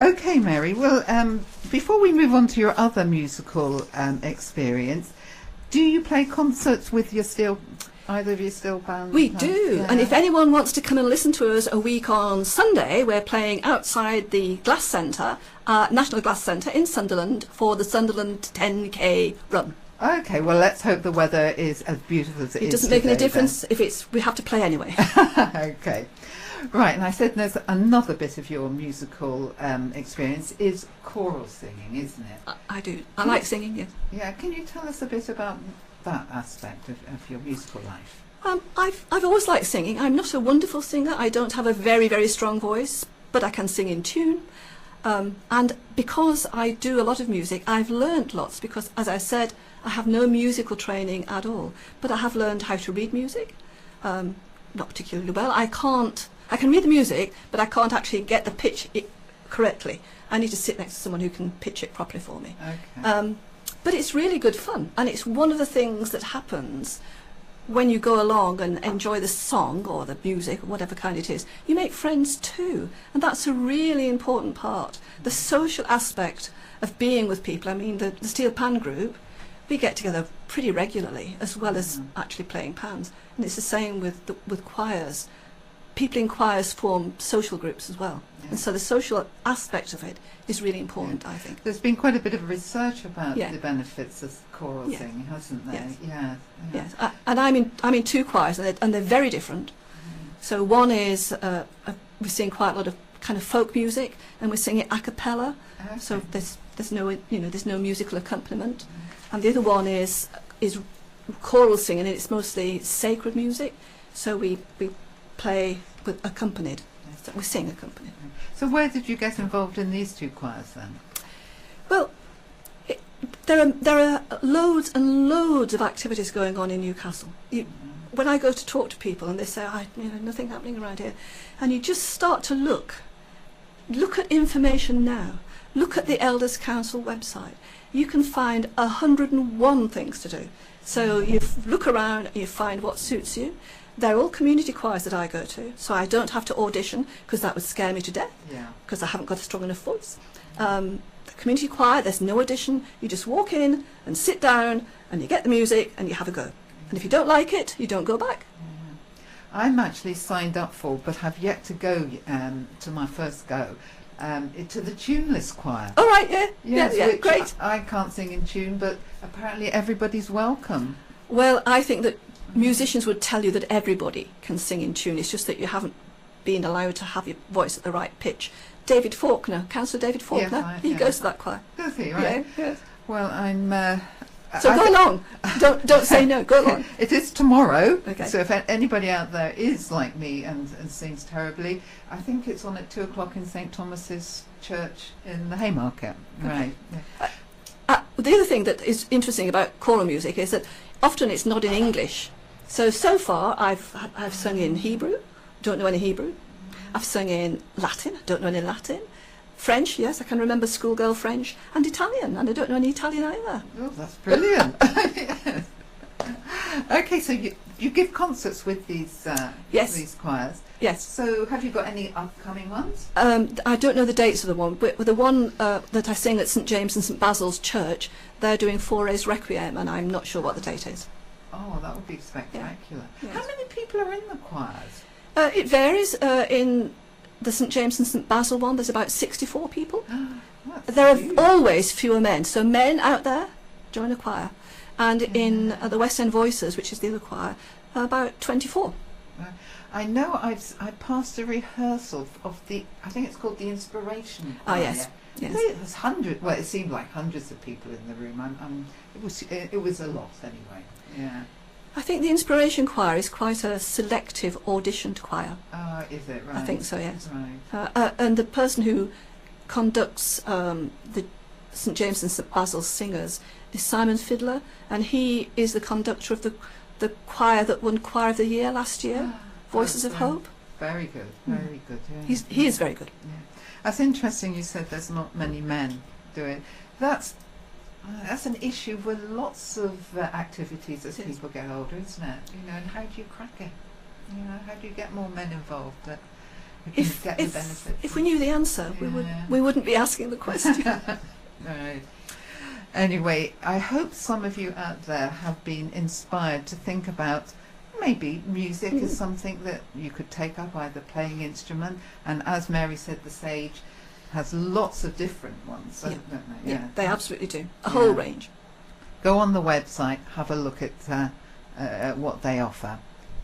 Okay, Mary. Well, before we move on to your other musical experience, do you play concerts with your steel, either of your steel bands? We do, Yeah. and if anyone wants to come and listen to us a week on Sunday, we're playing outside the Glass Centre, National Glass Centre in Sunderland for the Sunderland 10K run. Okay, well, let's hope the weather is as beautiful as it is. It doesn't make any today, difference if we have to play anyway. then. Okay. Right, and I said there's another bit of your musical experience is choral singing, isn't it? I do. I like singing, yes. Yeah, can you tell us a bit about that aspect of your musical life? I've always liked singing. I'm not a wonderful singer. I don't have a very, very strong voice, but I can sing in tune. And because I do a lot of music, I've learnt lots because, as I said, I have no musical training at all. But I have learned how to read music, not particularly well. I can read the music, but I can't actually get the pitch correctly. I need to sit next to someone who can pitch it properly for me. Okay. But it's really good fun, and it's one of the things that happens when you go along and enjoy the song or the music or whatever kind it is. You make friends too, and that's a really important part. The social aspect of being with people. I mean, the Steel Pan group, we get together pretty regularly as well as actually playing pans, and it's the same with choirs. People in choirs form social groups as well, and so the social aspect of it is really important, I think. There's been quite a bit of research about Yeah. the benefits of choral Yeah. singing, hasn't there? Yes. Yeah. Yes, and I'm in two choirs, and they're very different. So one is we sing quite a lot of kind of folk music, and we sing it a cappella. Okay. So there's no musical accompaniment, and the other one is choral singing, and it's mostly sacred music. So we play with accompanied. So we sing accompanied. So where did you get involved in these two choirs then? Well, there are loads and loads of activities going on in Newcastle. When I go to talk to people and they say, nothing happening around here, and you just start to look at information now. Look at the Elders Council website. You can find 101 things to do. So you look around and you find what suits you. They're all community choirs that I go to, so I don't have to audition because that would scare me to death, because I haven't got a strong enough voice. The community choir, there's no audition. You just walk in and sit down and you get the music and you have a go. And if you don't like it, you don't go back. I'm actually signed up for, but have yet to go to my first go, to the tuneless choir. All right, yeah, Which great. I can't sing in tune, but apparently everybody's welcome. Well, I think that musicians would tell you that everybody can sing in tune. It's just that you haven't been allowed to have your voice at the right pitch. David Faulkner, Councillor David Faulkner, he goes to that choir. Does he? Right. Yeah, yes. Well, I'm. So go along. Don't say no. Go along. It is tomorrow. Okay. So if anybody out there is like me and sings terribly, I think it's on at 2:00 in St Thomas's Church in the Haymarket. Okay. Right. Yeah. The other thing that is interesting about choral music is that often it's not in English. So far I've sung in Hebrew, don't know any Hebrew. I've sung in Latin, don't know any Latin. French, yes, I can remember schoolgirl French, and Italian, and I don't know any Italian either. Oh, that's brilliant. Yes. Okay, so you give concerts with these these choirs. Yes. So have you got any upcoming ones? I don't know the dates of the one, but the one that I sing at St James and St Basil's Church, they're doing Fauré's Requiem, and I'm not sure what the date is. Oh, that would be spectacular. Yes. How many people are in the choirs? It varies. In the St James and St Basil one, there's about 64 people. There Huge. are always fewer men, so men out there join a choir. And in the West End Voices, which is the other choir, about 24. I know I passed a rehearsal of I think it's called the Inspiration Choir. Yes. Yes. There's hundreds. Well, it seemed like hundreds of people in the room. It was a lot anyway. Yeah. I think the Inspiration Choir is quite a selective auditioned choir. Is it right? I think so, yes. Right. And the person who conducts the St James and St Basil's singers is Simon Fiddler, and he is the conductor of the choir that won Choir of the Year last year, Voices of Hope. Very good, very good. Yeah. He is very good. Yeah. That's interesting. You said there's not many men doing. That's an issue with lots of activities as people get older, isn't it? And how do you crack it? How do you get more men involved? we can get the benefits. If we knew the answer, we wouldn't be asking the question. Right. Anyway, I hope some of you out there have been inspired to think about maybe music is something that you could take up, either playing instrument, and as Mary said, the Sage has lots of different ones, don't they? Yeah, they absolutely do. A whole range. Go on the website, have a look at what they offer.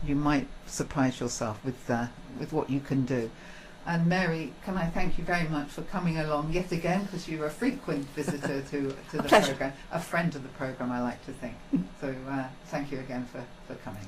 You might surprise yourself with what you can do. And Mary, can I thank you very much for coming along yet again, because you're a frequent visitor to the programme, a friend of the programme, I like to think. So thank you again for coming.